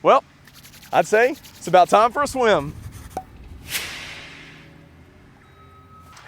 Well, I'd say it's about time for a swim.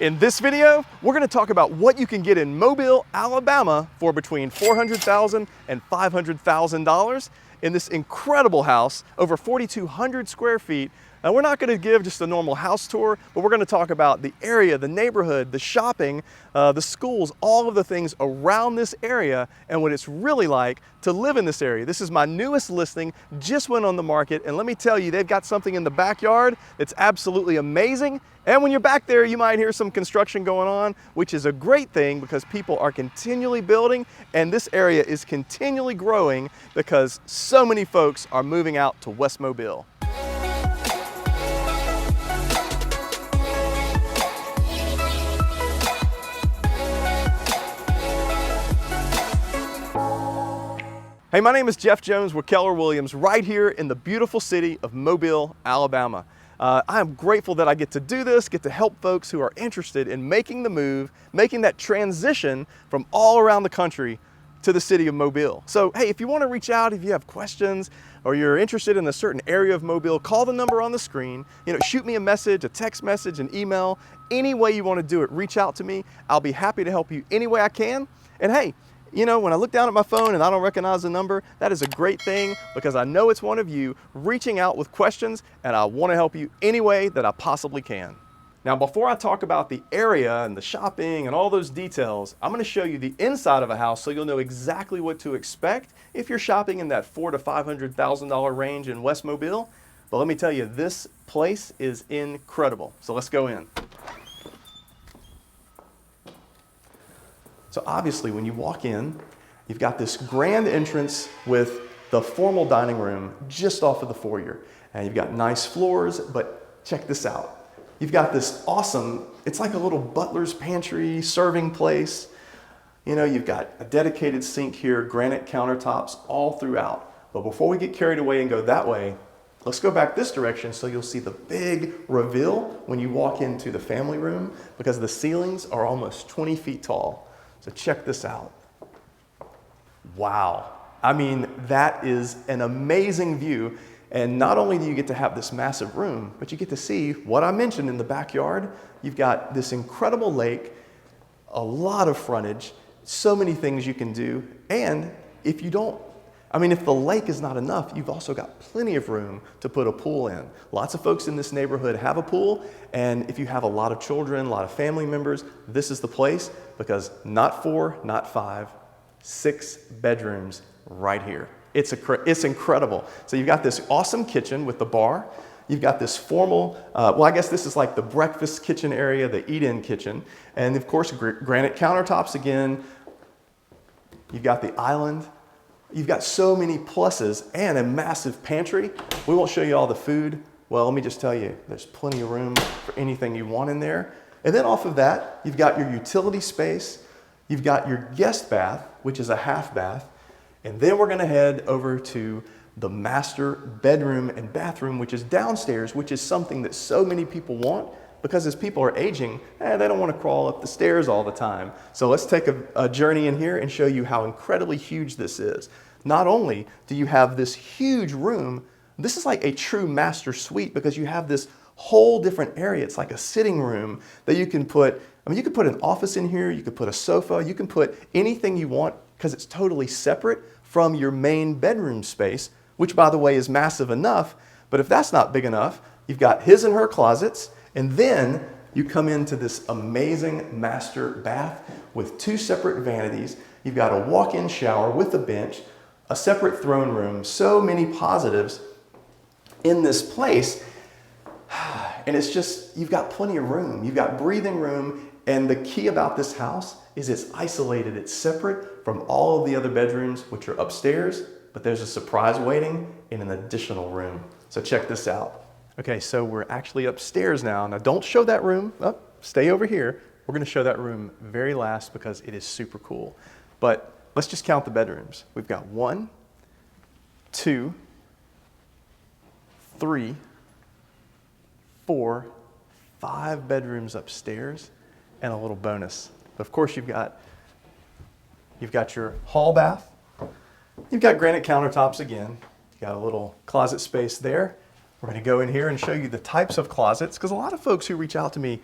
In this video, we're going to talk about what you can get in Mobile, Alabama for between $400,000 and $500,000 in this incredible house, over 4,200 square feet. Now, we're not going to give just a normal house tour, but we're going to talk about the area, the neighborhood, the shopping, the schools, all of the things around this area and what it's really like to live in this area. This is my newest listing, just went on the market, and let me tell you, they've got something in the backyard that's absolutely amazing. And when you're back there, you might hear some construction going on, which is a great thing because people are continually building and this area is continually growing because so many folks are moving out to West Mobile. Hey, my name is Jeff Jones with Keller Williams right here in the beautiful city of Mobile, Alabama. I am grateful that I get to do this, get to help folks who are interested in making the move, making that transition from all around the country to the city of Mobile. So, hey, if you want to reach out, if you have questions or you're interested in a certain area of Mobile, call the number on the screen. Shoot me a message, a text message, an email, any way you want to do it, reach out to me. I'll be happy to help you any way I can. And hey, when I look down at my phone and I don't recognize the number, that is a great thing because I know it's one of you reaching out with questions and I want to help you any way that I possibly can. Now, before I talk about the area and the shopping and all those details, I'm going to show you the inside of a house so you'll know exactly what to expect if you're shopping in that $400,000 to $500,000 range in West Mobile. But let me tell you, this place is incredible. So let's go in. So obviously when you walk in, you've got this grand entrance with the formal dining room just off of the foyer. And you've got nice floors, but check this out. You've got this awesome, it's like a little butler's pantry, serving place. You've got a dedicated sink here, granite countertops all throughout. But before we get carried away and go that way, let's go back this direction so you'll see the big reveal when you walk into the family room because the ceilings are almost 20 feet tall. So check this out. Wow. I mean, that is an amazing view. And not only do you get to have this massive room, but you get to see what I mentioned in the backyard. You've got this incredible lake, a lot of frontage, so many things you can do. And if the lake is not enough, you've also got plenty of room to put a pool in. Lots of folks in this neighborhood have a pool, and if you have a lot of children, a lot of family members, this is the place because not 4, not 5, 6 bedrooms right here. It's incredible. So you've got this awesome kitchen with the bar. You've got this formal, I guess this is like the breakfast kitchen area, the eat-in kitchen. And of course, granite countertops again. You've got the island. You've got so many pluses and a massive pantry. We won't show you all the food. Well, let me just tell you, there's plenty of room for anything you want in there. And then off of that, you've got your utility space. You've got your guest bath, which is a half bath. And then we're gonna head over to the master bedroom and bathroom, which is downstairs, which is something that so many people want because as people are aging, they don't want to crawl up the stairs all the time. So let's take a journey in here and show you how incredibly huge this is. Not only do you have this huge room, this is like a true master suite because you have this whole different area. It's like a sitting room that you can put, you could put an office in here, you could put a sofa, you can put anything you want because it's totally separate from your main bedroom space, which by the way is massive enough. But if that's not big enough, you've got his and her closets, and then you come into this amazing master bath with 2 separate vanities. You've got a walk-in shower with a bench, a separate throne room, so many positives in this place. And it's just, you've got plenty of room. You've got breathing room. And the key about this house is it's isolated. It's separate from all of the other bedrooms, which are upstairs, but there's a surprise waiting in an additional room. So check this out. Okay, so we're actually upstairs now. Now don't show that room. Oh, stay over here. We're gonna show that room very last because it is super cool. But let's just count the bedrooms. We've got 1, 2, 3, 4, 5 bedrooms upstairs and a little bonus. But of course you've got your hall bath. You've got granite countertops again. got a little closet space there. We're going to go in here and show you the types of closets, because a lot of folks who reach out to me,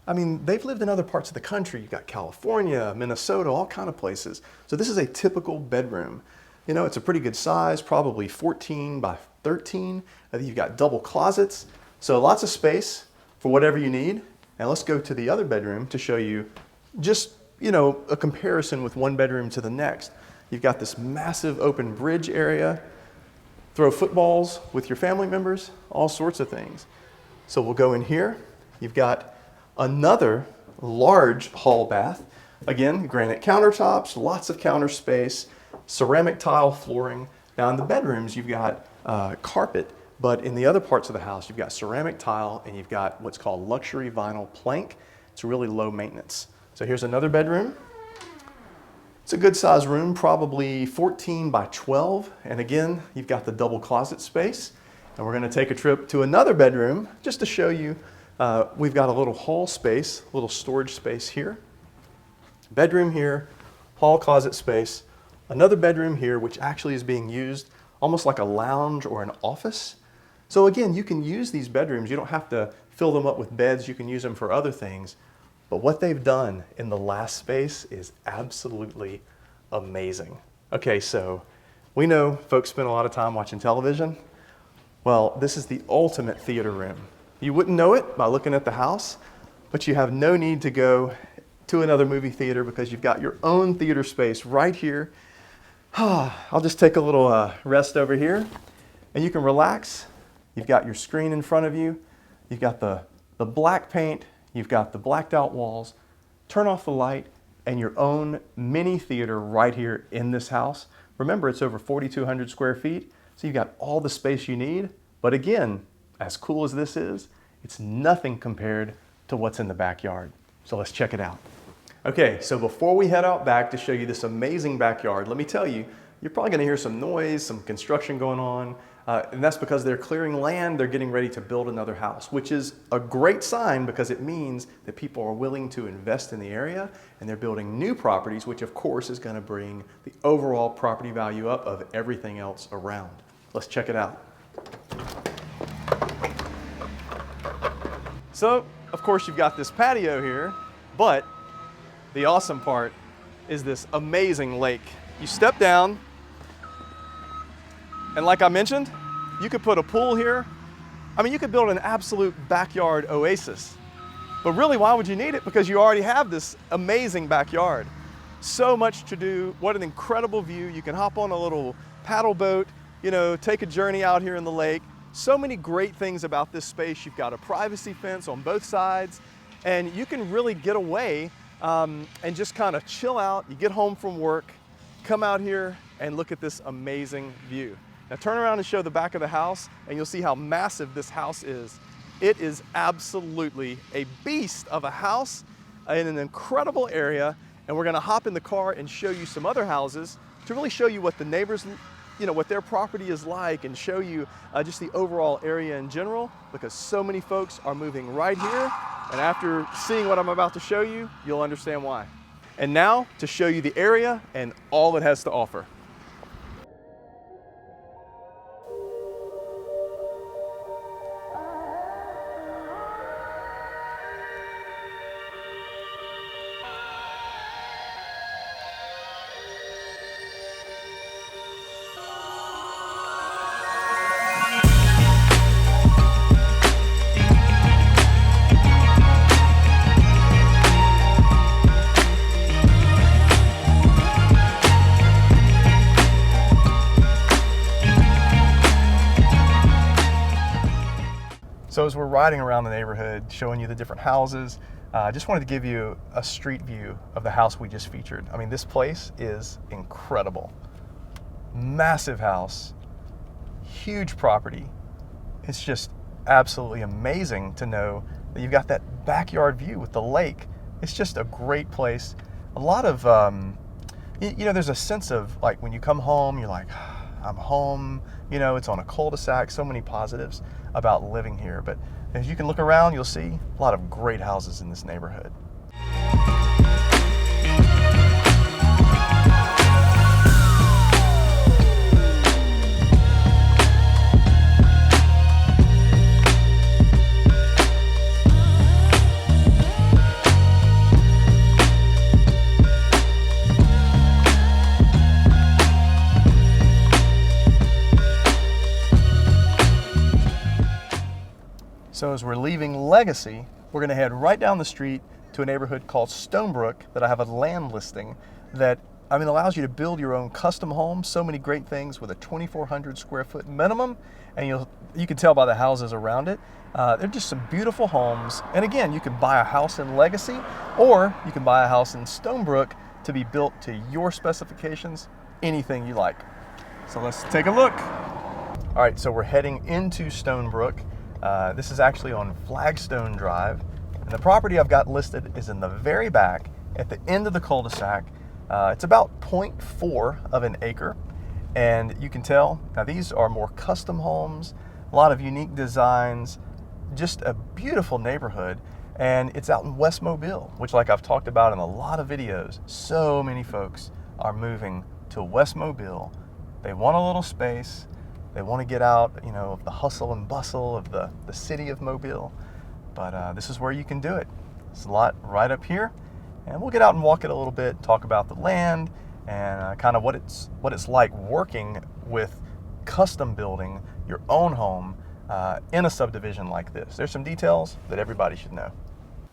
I mean, they've lived in other parts of the country. You've got California, Minnesota, all kind of places. So this is a typical bedroom. You know, it's a pretty good size, probably 14 by 13. You've got double closets, so lots of space for whatever you need. Now let's go to the other bedroom to show you just, you know, a comparison with one bedroom to the next. You've got this massive open bridge area, throw footballs with your family members, all sorts of things. So we'll go in here. You've got another large hall bath. Again, granite countertops, lots of counter space, ceramic tile flooring. Now in the bedrooms, you've got carpet, but in the other parts of the house, you've got ceramic tile and you've got what's called luxury vinyl plank. It's really low maintenance. So here's another bedroom. It's a good size room, probably 14 by 12. And again, you've got the double closet space. And we're gonna take a trip to another bedroom just to show you. We've got a little hall space, a little storage space here. Bedroom here, hall closet space. Another bedroom here, which actually is being used almost like a lounge or an office. So again, you can use these bedrooms. You don't have to fill them up with beds. You can use them for other things. But what they've done in the last space is absolutely amazing. Okay, so we know folks spend a lot of time watching television. Well, this is the ultimate theater room. You wouldn't know it by looking at the house, but you have no need to go to another movie theater because you've got your own theater space right here. I'll just take a little rest over here and you can relax. You've got your screen in front of you. You've got the black paint. You've got the blacked out walls. Turn off the light and your own mini theater right here in this house. Remember, it's over 4,200 square feet, so you've got all the space you need. But again, as cool as this is, it's nothing compared to what's in the backyard. So let's check it out. Okay, so before we head out back to show you this amazing backyard, let me tell you, you're probably gonna hear some noise, some construction going on, and that's because they're clearing land, they're getting ready to build another house, which is a great sign because it means that people are willing to invest in the area and they're building new properties, which of course is gonna bring the overall property value up of everything else around. Let's check it out. So, of course, you've got this patio here, but the awesome part is this amazing lake. You step down, and like I mentioned, you could put a pool here. I mean, you could build an absolute backyard oasis. But really, why would you need it? Because you already have this amazing backyard. So much to do, what an incredible view. You can hop on a little paddle boat, you know, take a journey out here in the lake. So many great things about this space. You've got a privacy fence on both sides, and you can really get away and just kind of chill out. You get home from work, come out here and look at this amazing view. Now turn around and show the back of the house and you'll see how massive this house is. It is absolutely a beast of a house in an incredible area, and we're gonna hop in the car and show you some other houses to really show you what the neighbors, you know, what their property is like, and show you just the overall area in general, because so many folks are moving right here, and after seeing what I'm about to show you, you'll understand why. And now to show you the area and all it has to offer. So as we're riding around the neighborhood, showing you the different houses, I just wanted to give you a street view of the house we just featured. I mean, this place is incredible. Massive house, huge property. It's just absolutely amazing to know that you've got that backyard view with the lake. It's just a great place. A lot of, you know, there's a sense of like when you come home, you're like, I'm home, you know, it's on a cul-de-sac, so many positives about living here. But as you can look around, you'll see a lot of great houses in this neighborhood. So as we're leaving Legacy, we're going to head right down the street to a neighborhood called Stonebrook that I have a land listing that allows you to build your own custom home. So many great things with a 2,400 square foot minimum, and you can tell by the houses around it. They're just some beautiful homes. And again, you can buy a house in Legacy, or you can buy a house in Stonebrook to be built to your specifications, anything you like. So let's take a look. All right, so we're heading into Stonebrook. This is actually on Flagstone Drive. And the property I've got listed is in the very back at the end of the cul-de-sac. It's about 0.4 of an acre. And you can tell, now these are more custom homes, a lot of unique designs, just a beautiful neighborhood. And it's out in West Mobile, which, like I've talked about in a lot of videos, so many folks are moving to West Mobile. They want a little space. They want to get out, of the hustle and bustle of the city of Mobile. But this is where you can do it. It's a lot right up here. And we'll get out and walk it a little bit, talk about the land and kind of what it's like working with custom building your own home in a subdivision like this. There's some details that everybody should know.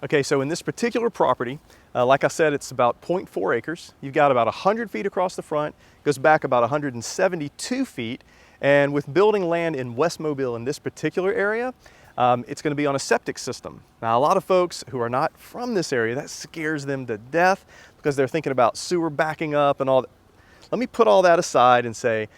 Okay, so in this particular property, like I said, it's about 0.4 acres. You've got about 100 feet across the front, goes back about 172 feet. And with building land in West Mobile in this particular area, it's going to be on a septic system. Now, a lot of folks who are not from this area, that scares them to death because they're thinking about sewer backing up and all that. Let me put all that aside and say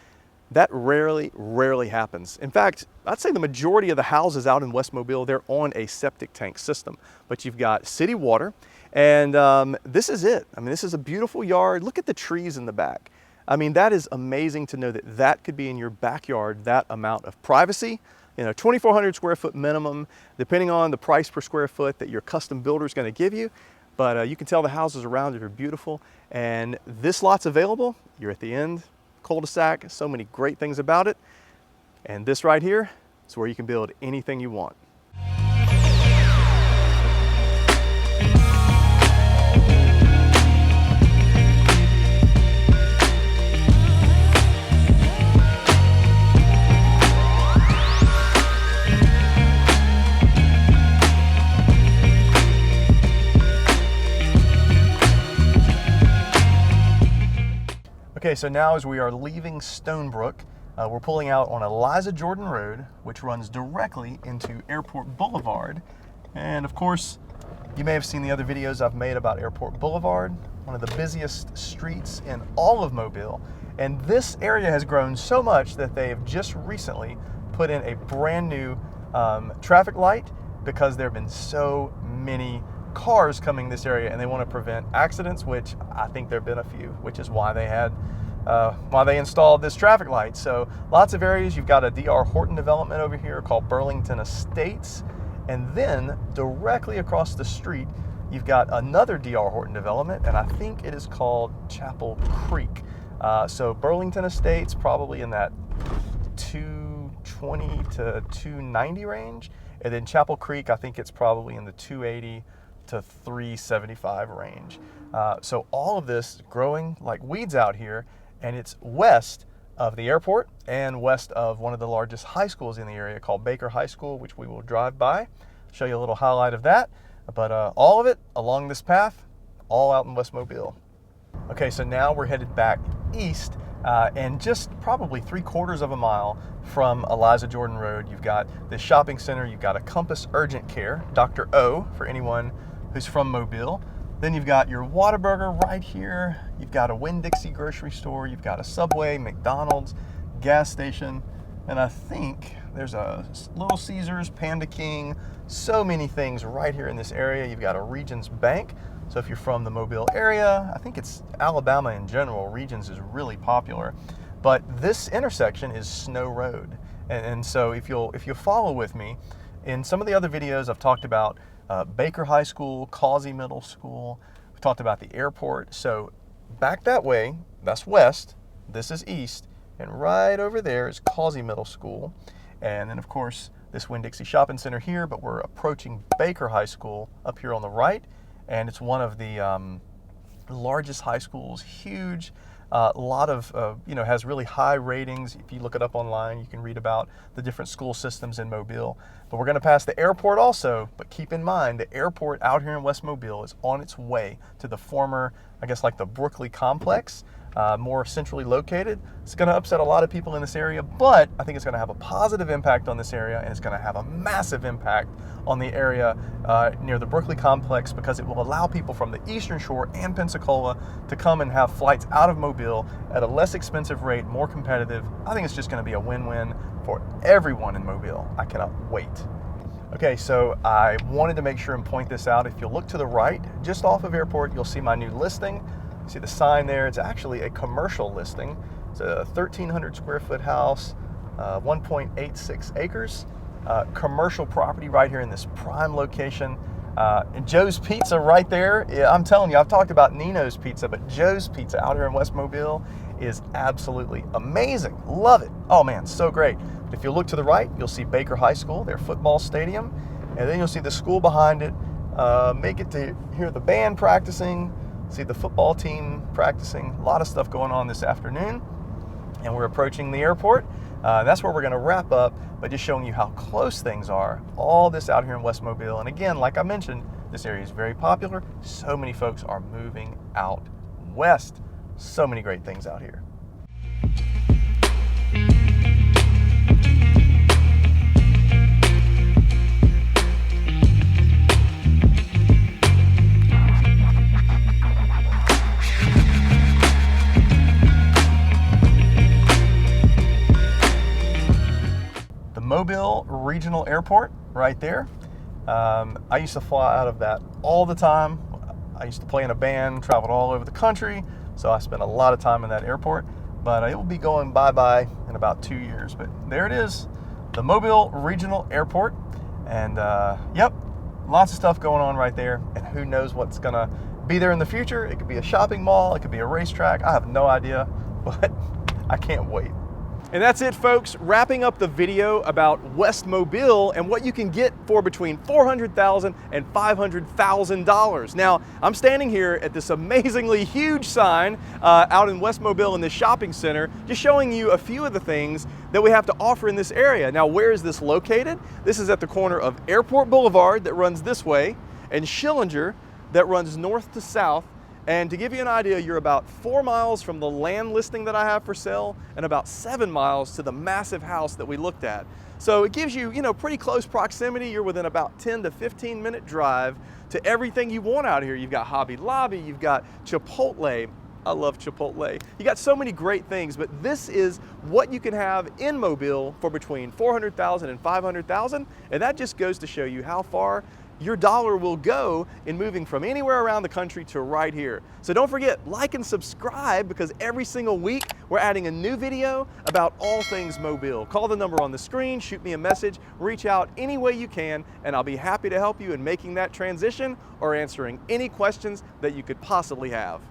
that rarely happens. In fact, I'd say the majority of the houses out in West Mobile, they're on a septic tank system. But you've got city water, and this is it. This is a beautiful yard. Look at the trees in the back. That is amazing to know that that could be in your backyard, that amount of privacy. 2,400 square foot minimum, depending on the price per square foot that your custom builder is going to give you. But you can tell the houses around it are beautiful. And this lot's available. You're at the end, cul-de-sac, so many great things about it. And this right here is where you can build anything you want. Okay, so now as we are leaving Stonebrook, we're pulling out on Eliza Jordan Road, which runs directly into Airport Boulevard. And of course, you may have seen the other videos I've made about Airport Boulevard, one of the busiest streets in all of Mobile. And this area has grown so much that they have just recently put in a brand new traffic light because there have been so many cars coming this area, and they want to prevent accidents, which I think there have been a few, which is why they installed this traffic light. So lots of areas. You've got a D.R. Horton development over here called Burlington Estates, and then directly across the street you've got another D.R. Horton development, and I think it is called Chapel Creek. So Burlington Estates probably in that 220 to 290 range, and then Chapel Creek I think it's probably in the 280 to 375 range. So all of this growing like weeds out here, and it's west of the airport and west of one of the largest high schools in the area called Baker High School, which we will drive by, show you a little highlight of that. But all of it along this path, all out in West Mobile. Okay, so now we're headed back east, and just probably 3/4 of a mile from Eliza Jordan Road, you've got this shopping center. You've got a Compass Urgent Care, Dr. O, for anyone who's from Mobile. Then you've got your Whataburger right here. You've got a Winn-Dixie grocery store. You've got a Subway, McDonald's, gas station, and I think there's a Little Caesars, Panda King, so many things right here in this area. You've got a Regions Bank. So if you're from the Mobile area, I think it's Alabama in general, Regions is really popular. But this intersection is Snow Road. And so if you'll follow with me, in some of the other videos I've talked about Baker High School, Causey Middle School. We talked about the airport. So back that way, that's west, this is east, and right over there is Causey Middle School. And then of course this Winn-Dixie Shopping Center here, but we're approaching Baker High School up here on the right, and it's one of the largest high schools, huge. A lot of, has really high ratings. If you look it up online, you can read about the different school systems in Mobile. But we're going to pass the airport also, but keep in mind the airport out here in West Mobile is on its way to the former, I guess like the Brookley complex, more centrally located. It's going to upset a lot of people in this area, but I think it's going to have a positive impact on this area, and it's going to have a massive impact on the area near the Brookley complex, because it will allow people from the Eastern Shore and Pensacola to come and have flights out of Mobile at a less expensive rate, more competitive. I think it's just going to be a win-win for everyone in Mobile. I cannot wait. Okay, so I wanted to make sure and point this out. If you'll look to the right, just off of Airport, you'll see my new listing. You see the sign there. It's actually a commercial listing. It's a 1,300 square foot house, 1.86 acres, commercial property right here in this prime location. And Joe's Pizza right there. Yeah, I'm telling you, I've talked about Nino's Pizza, but Joe's Pizza out here in West Mobile is absolutely amazing. Love it. Oh man, so great. If you look to the right, you'll see Baker High School, their football stadium, and then you'll see the school behind it. Make it to hear the band practicing, see the football team practicing. A lot of stuff going on this afternoon, and we're approaching the airport. That's where we're going to wrap up, but just showing you how close things are. All this out here in West Mobile, and again, like I mentioned, this area is very popular. So many folks are moving out west. So many great things out here. Mobile Regional Airport right there. I used to fly out of that all the time. I used to play in a band, traveled all over the country, so I spent a lot of time in that airport, but it will be going bye-bye in about 2 years. But there it is, the Mobile Regional Airport, and yep, lots of stuff going on right there, and who knows what's gonna be there in the future. It could be a shopping mall, it could be a racetrack, I have no idea, but I can't wait. And that's it, folks, wrapping up the video about West Mobile and what you can get for between $400,000 and $500,000. Now, I'm standing here at this amazingly huge sign out in West Mobile in this shopping center, just showing you a few of the things that we have to offer in this area. Now, where is this located? This is at the corner of Airport Boulevard that runs this way, and Schillinger that runs north to south. And to give you an idea, you're about 4 miles from the land listing that I have for sale and about 7 miles to the massive house that we looked at. So it gives you, pretty close proximity. You're within about 10 to 15 minute drive to everything you want out here. You've got Hobby Lobby, you've got Chipotle. I love Chipotle. You got so many great things, but this is what you can have in Mobile for between $400,000 and $500,000. And that just goes to show you how far your dollar will go in moving from anywhere around the country to right here. So don't forget, like and subscribe, because every single week we're adding a new video about all things Mobile. Call the number on the screen, shoot me a message, reach out any way you can, and I'll be happy to help you in making that transition or answering any questions that you could possibly have.